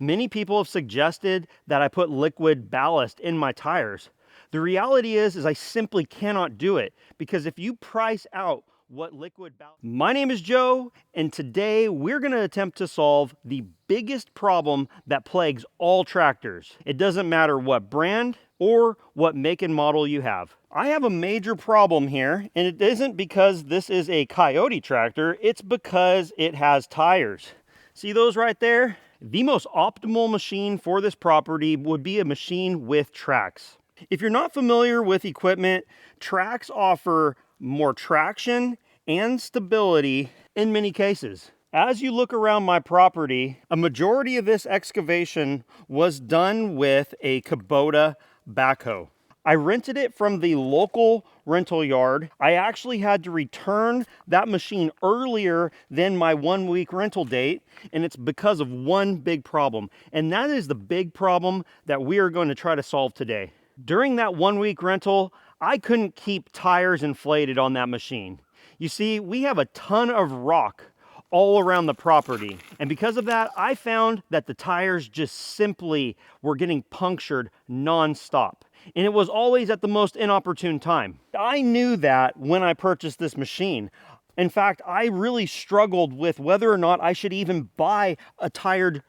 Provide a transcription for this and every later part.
Many people have suggested that I put liquid ballast in my tires. The reality is I simply cannot do it, because if you price out what liquid ballast... My name is Joe, and today we're going to attempt to solve the biggest problem that plagues all tractors. It doesn't matter what brand or what make and model you have. I have a major problem here, and it isn't because this is a Coyote tractor, it's because it has tires. See those right there? The most optimal machine for this property would be a machine with tracks. If you're not familiar with equipment, tracks offer more traction and stability in many cases. As you look around my property, a majority of this excavation was done with a Kubota backhoe. I rented it from the local rental yard. I actually had to return that machine earlier than my 1 week rental date, and it's because of one big problem. And that is the big problem that we are going to try to solve today. During that 1 week rental, I couldn't keep tires inflated on that machine. You see, we have a ton of rock all around the property. And because of that, I found that the tires just simply were getting punctured nonstop. And it was always at the most inopportune time. I knew that when I purchased this machine. In fact, I really struggled with whether or not I should even buy a tired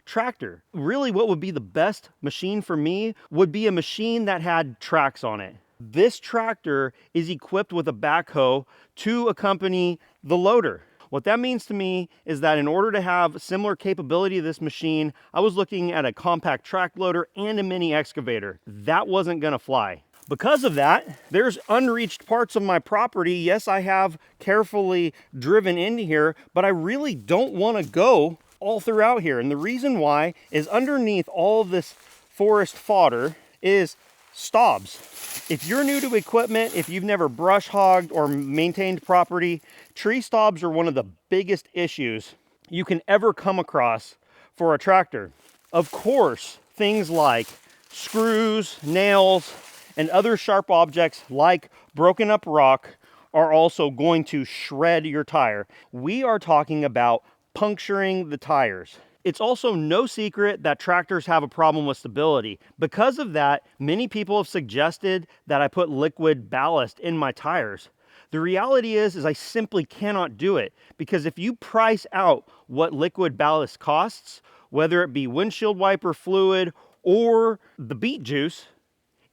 tractor. Really, what would be the best machine for me would be a machine that had tracks on it. This tractor is equipped with a backhoe to accompany the loader. What that means to me is that in order to have similar capability to this machine, I was looking at a compact track loader and a mini excavator. That wasn't gonna fly. Because of that, there's unreached parts of my property. Yes, I have carefully driven into here, but I really don't wanna go all throughout here. And the reason why is underneath all of this forest fodder is stobs. If you're new to equipment, if you've never brush hogged or maintained property, tree stobs are one of the biggest issues you can ever come across for a tractor. Of course, things like screws, nails, and other sharp objects like broken up rock are also going to shred your tire. We are talking about puncturing the tires. It's also no secret that tractors have a problem with stability. Because of that, many people have suggested that I put liquid ballast in my tires. The reality is I simply cannot do it, because if you price out what liquid ballast costs, whether it be windshield wiper fluid or the beet juice,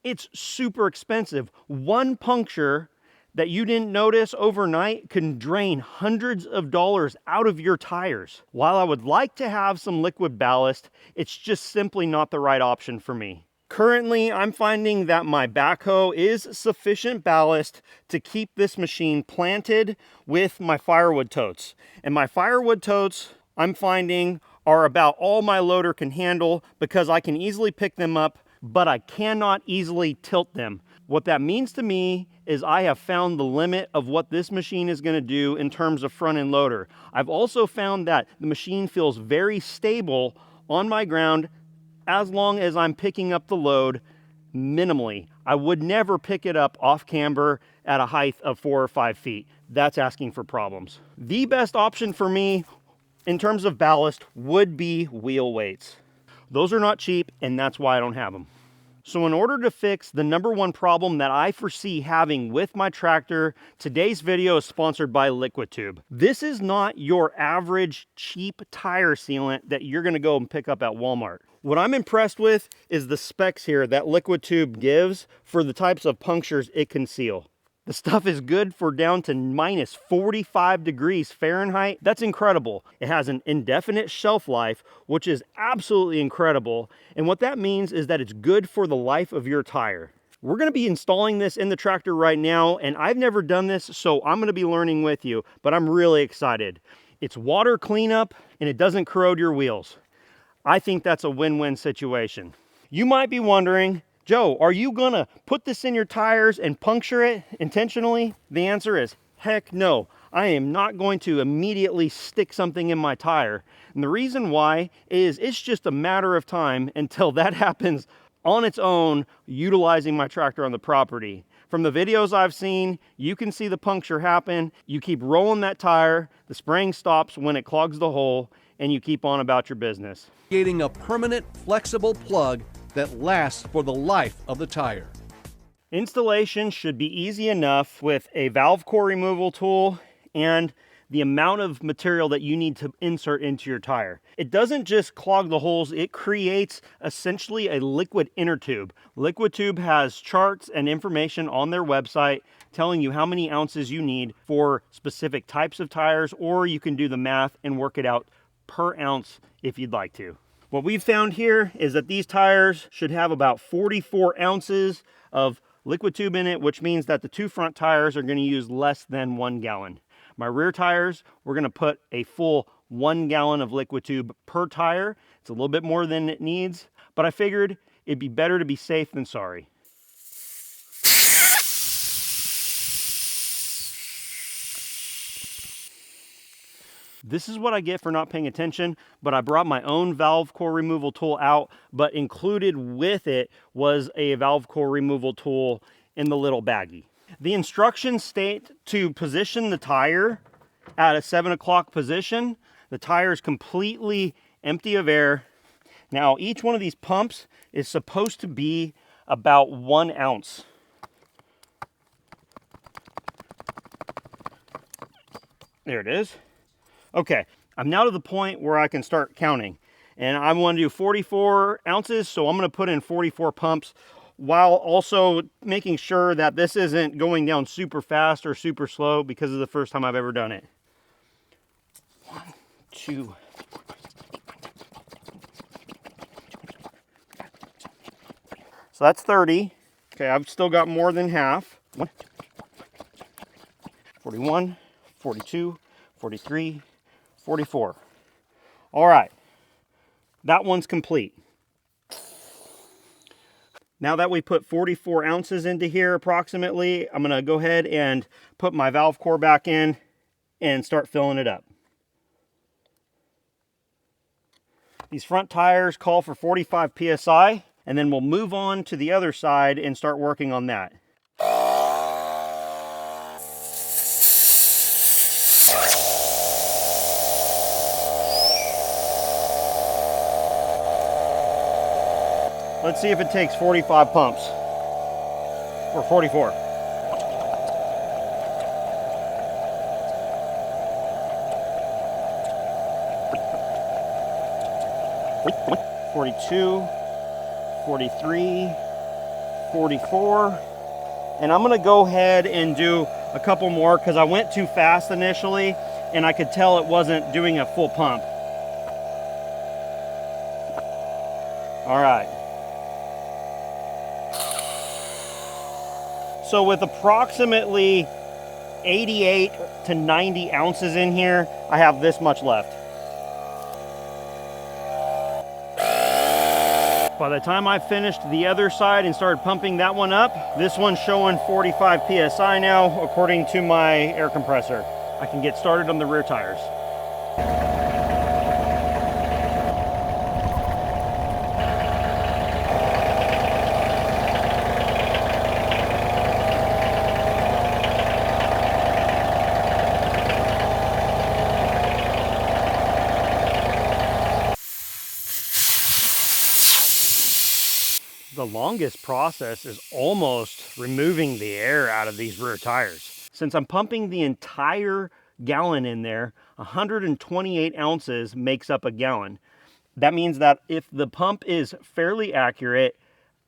it's super expensive. One puncture that you didn't notice overnight can drain hundreds of dollars out of your tires. While I would like to have some liquid ballast, it's just simply not the right option for me. Currently, I'm finding that my backhoe is sufficient ballast to keep this machine planted with my firewood totes. And my firewood totes, I'm finding, are about all my loader can handle, because I can easily pick them up, but I cannot easily tilt them. What that means to me is I have found the limit of what this machine is going to do in terms of front end loader. I've also found that the machine feels very stable on my ground as long as I'm picking up the load minimally. I would never pick it up off camber at a height of 4 or 5 feet. That's asking for problems. The best option for me in terms of ballast would be wheel weights. Those are not cheap, and that's why I don't have them. So in order to fix the #1 problem that I foresee having with my tractor, today's video is sponsored by Liquid Tube. This is not your average cheap tire sealant that you're gonna go and pick up at Walmart. What I'm impressed with is the specs here that Liquid Tube gives for the types of punctures it can seal. The stuff is good for down to minus 45 degrees Fahrenheit. That's incredible. It has an indefinite shelf life, which is absolutely incredible. And what that means is that it's good for the life of your tire. We're gonna be installing this in the tractor right now, and I've never done this, so I'm gonna be learning with you, but I'm really excited. It's water cleanup, and it doesn't corrode your wheels. I think that's a win-win situation. You might be wondering, Joe, are you gonna put this in your tires and puncture it intentionally? The answer is heck no. I am not going to immediately stick something in my tire. And the reason why is it's just a matter of time until that happens on its own, utilizing my tractor on the property. From the videos I've seen, you can see the puncture happen. You keep rolling that tire, the spraying stops when it clogs the hole, and you keep on about your business. Creating a permanent, flexible plug that lasts for the life of the tire. Installation should be easy enough with a valve core removal tool and the amount of material that you need to insert into your tire. It doesn't just clog the holes, it creates essentially a liquid inner tube. Liquid Tube has charts and information on their website telling you how many ounces you need for specific types of tires, or you can do the math and work it out per ounce if you'd like to. What we've found here is that these tires should have about 44 ounces of liquid tube in it, which means that the two front tires are going to use less than 1 gallon. My rear tires, we're going to put a full 1 gallon of liquid tube per tire. It's a little bit more than it needs, but I figured it'd be better to be safe than sorry. This is what I get for not paying attention, but I brought my own valve core removal tool out, but included with it was a valve core removal tool in the little baggie. The instructions state to position the tire at a 7 o'clock position. The tire is completely empty of air. Now, each one of these pumps is supposed to be about 1 ounce. There it is. Okay, I'm now to the point where I can start counting. And I want to do 44 ounces, so I'm going to put in 44 pumps, while also making sure that this isn't going down super fast or super slow, because it's the first time I've ever done it. 1, 2. So that's 30. Okay, I've still got more than half. 41, 42, 43, 44. All right, that one's complete. Now that we put 44 ounces into here approximately, I'm gonna go ahead and put my valve core back in and start filling it up. These front tires call for 45 PSI, and then we'll move on to the other side and start working on that. Let's see if it takes 45 pumps, or 44. (42, 43, 44), and I'm gonna go ahead and do a couple more because I went too fast initially and I could tell it wasn't doing a full pump. All right. So with approximately 88 to 90 ounces in here, I have this much left. By the time I finished the other side and started pumping that one up, this one's showing 45 PSI now, according to my air compressor. I can get started on the rear tires. The longest process is almost removing the air out of these rear tires. Since I'm pumping the entire gallon in there, 128 ounces makes up a gallon. That means that if the pump is fairly accurate,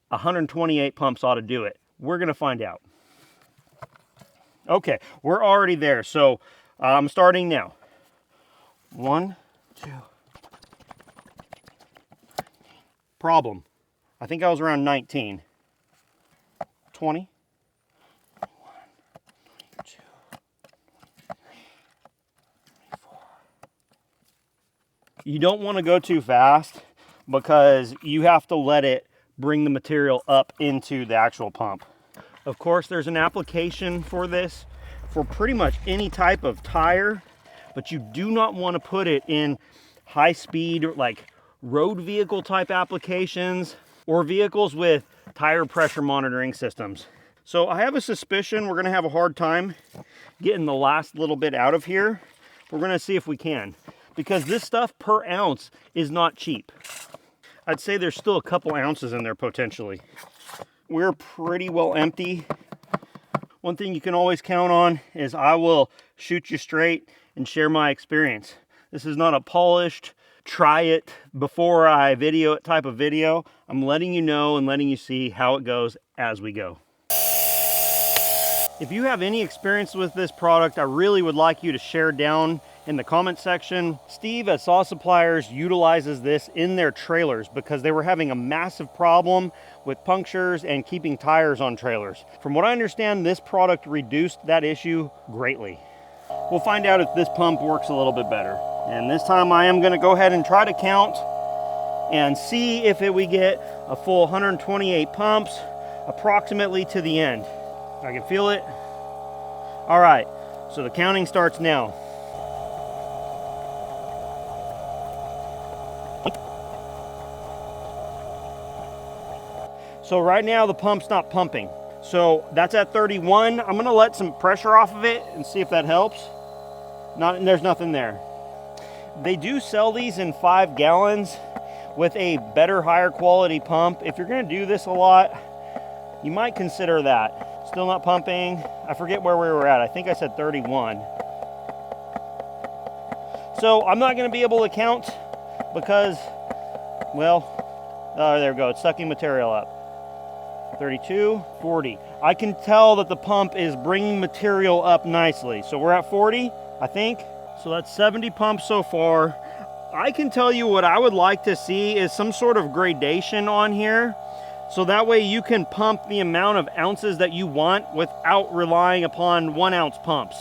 128 pumps ought to do it. We're gonna find out. Okay, we're already there, so I'm starting now. 1, 2. Problem. I think I was around 19. 20. 21, 22, 23, 24. You don't want to go too fast because you have to let it bring the material up into the actual pump. Of course, there's an application for this for pretty much any type of tire, but you do not want to put it in high speed, like road vehicle type applications, or vehicles with tire pressure monitoring systems. So I have a suspicion we're gonna have a hard time getting the last little bit out of here. We're gonna see if we can, because this stuff per ounce is not cheap. I'd say there's still a couple ounces in there potentially. We're pretty well empty. One thing you can always count on is I will shoot you straight and share my experience. This is not a polished, try it before I video it type of video. I'm letting you know and letting you see how it goes as we go. If you have any experience with this product, I really would like you to share down in the comment section. Steve at Saw Suppliers utilizes this in their trailers because they were having a massive problem with punctures and keeping tires on trailers. From what I understand, this product reduced that issue greatly. We'll find out if this pump works a little bit better. And this time I am going to go ahead and try to count and see if we get a full 128 pumps approximately to the end. I can feel it. All right, so the counting starts now. So right now the pump's not pumping. So that's at 31. I'm gonna let some pressure off of it and see if that helps. There's nothing there. They do sell these in 5 gallons with a better, higher quality pump. If you're gonna do this a lot, you might consider that. Still not pumping. I forget where we were at. I think I said 31. So I'm not going to be able to count because, well, there we go. It's sucking material up. 32, 40. I can tell that the pump is bringing material up nicely. So we're at 40, I think. So that's 70 pumps so far. I can tell you what I would like to see is some sort of gradation on here. So that way you can pump the amount of ounces that you want without relying upon 1 ounce pumps.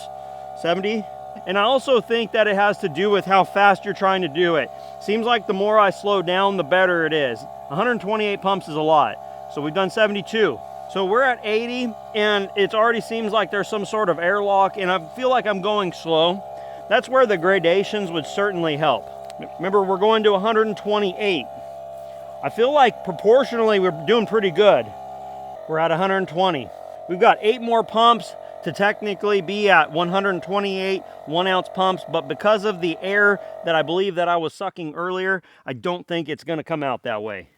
70. And I also think that it has to do with how fast you're trying to do it. Seems like the more I slow down, the better it is. 128 pumps is a lot. So we've done 72. So we're at 80 and it already seems like there's some sort of airlock and I feel like I'm going slow. That's where the gradations would certainly help. Remember, we're going to 128. I feel like proportionally we're doing pretty good. We're at 120. We've got 8 more pumps to technically be at 128 1 ounce pumps, but because of the air that I believe that I was sucking earlier, I don't think it's gonna come out that way.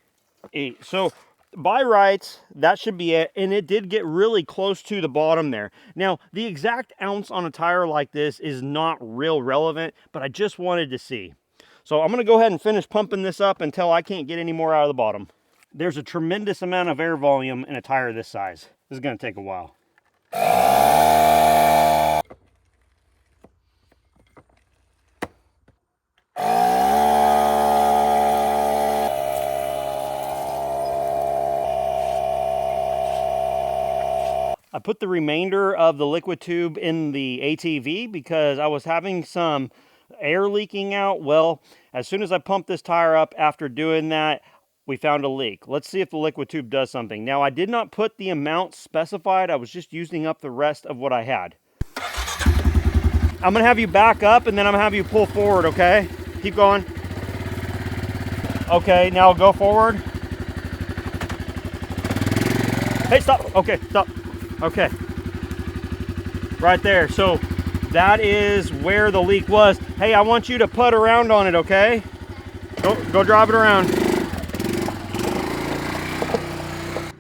8. So by rights, that should be it, and it did get really close to the bottom there. Now, the exact ounce on a tire like this is not real relevant, but I just wanted to see. So I'm gonna go ahead and finish pumping this up until I can't get any more out of the bottom. There's a tremendous amount of air volume in a tire this size. This is gonna take a while. I put the remainder of the liquid tube in the ATV because I was having some air leaking out. Well, as soon as I pumped this tire up after doing that, we found a leak. Let's see if the liquid tube does something. Now, I did not put the amount specified. I was just using up the rest of what I had. I'm gonna have you back up and then I'm gonna have you pull forward, okay? Keep going. Okay, now go forward. Hey, stop. Okay, stop. Okay. Right there. So that is where the leak was. Hey, I want you to put around on it, okay? Go drive it around.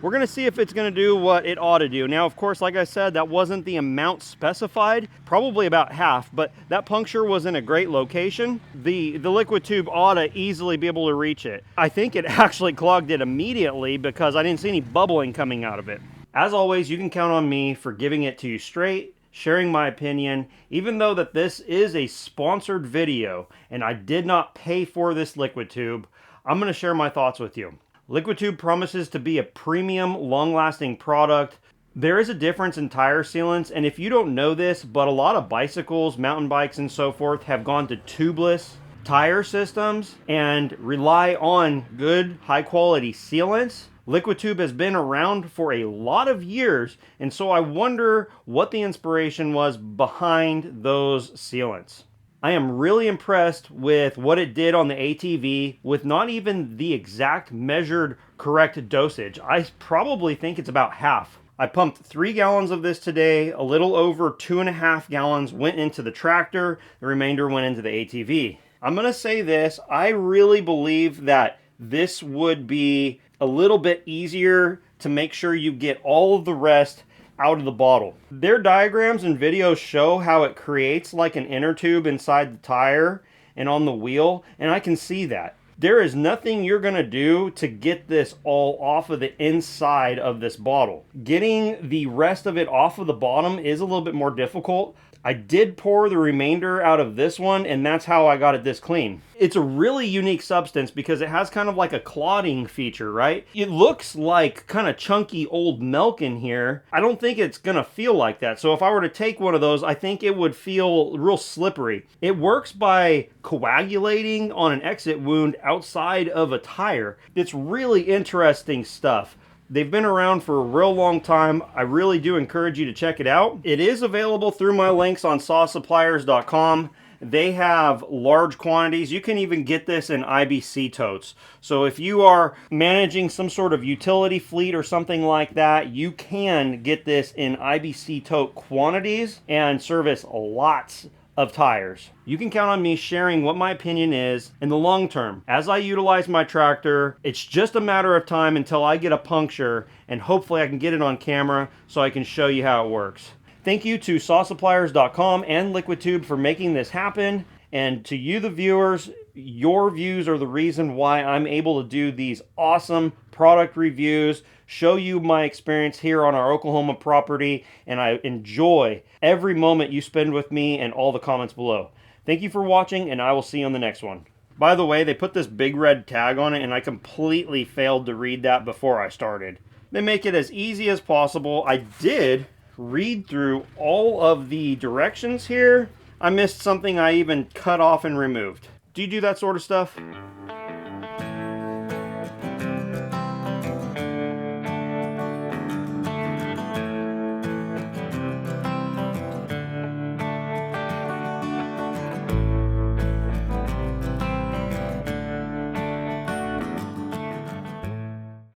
We're gonna see if it's gonna do what it ought to do. Now, of course, like I said, that wasn't the amount specified, probably about half, but that puncture was in a great location. The liquid tube ought to easily be able to reach it. I think it actually clogged it immediately because I didn't see any bubbling coming out of it. As always, you can count on me for giving it to you straight, sharing my opinion, even though that this is a sponsored video and I did not pay for this liquid tube, I'm gonna share my thoughts with you. Liquid tube promises to be a premium, long-lasting product. There is a difference in tire sealants, and if you don't know this, but a lot of bicycles, mountain bikes, and so forth have gone to tubeless tire systems and rely on good, high-quality sealants. Liquid tube has been around for a lot of years, and so I wonder what the inspiration was behind those sealants. I am really impressed with what it did on the ATV with not even the exact measured correct dosage. I probably think it's about half I pumped 3 gallons of this today. A little over 2.5 gallons went into the tractor. The remainder went into the ATV. I'm gonna say this, I really believe that this would be a little bit easier to make sure you get all of the rest out of the bottle. Their diagrams and videos show how it creates like an inner tube inside the tire and on the wheel, and I can see that. There is nothing you're gonna do to get this all off of the inside of this bottle. Getting the rest of it off of the bottom is a little bit more difficult. I did pour the remainder out of this one, and that's how I got it this clean. It's a really unique substance because it has kind of like a clotting feature, right? It looks like kind of chunky old milk in here. I don't think it's gonna feel like that. So if I were to take one of those, I think it would feel real slippery. It works by coagulating on an exit wound outside of a tire. It's really interesting stuff. They've been around for a real long time. I really do encourage you to check it out. It is available through my links on sawsuppliers.com. They have large quantities. You can even get this in IBC totes. So if you are managing some sort of utility fleet or something like that, you can get this in IBC tote quantities and service lots of tires. You can count on me sharing what my opinion is in the long term. As I utilize my tractor, it's just a matter of time until I get a puncture, and hopefully I can get it on camera so I can show you how it works. Thank you to sawsuppliers.com and Liquid Tube for making this happen. And to you, the viewers, your views are the reason why I'm able to do these awesome product reviews, show you my experience here on our Oklahoma property, and I enjoy every moment you spend with me and all the comments below. Thank you for watching, and I will see you on the next one. By the way, they put this big red tag on it, and I completely failed to read that before I started. They make it as easy as possible. I did read through all of the directions here. I missed something I even cut off and removed. Do you do that sort of stuff?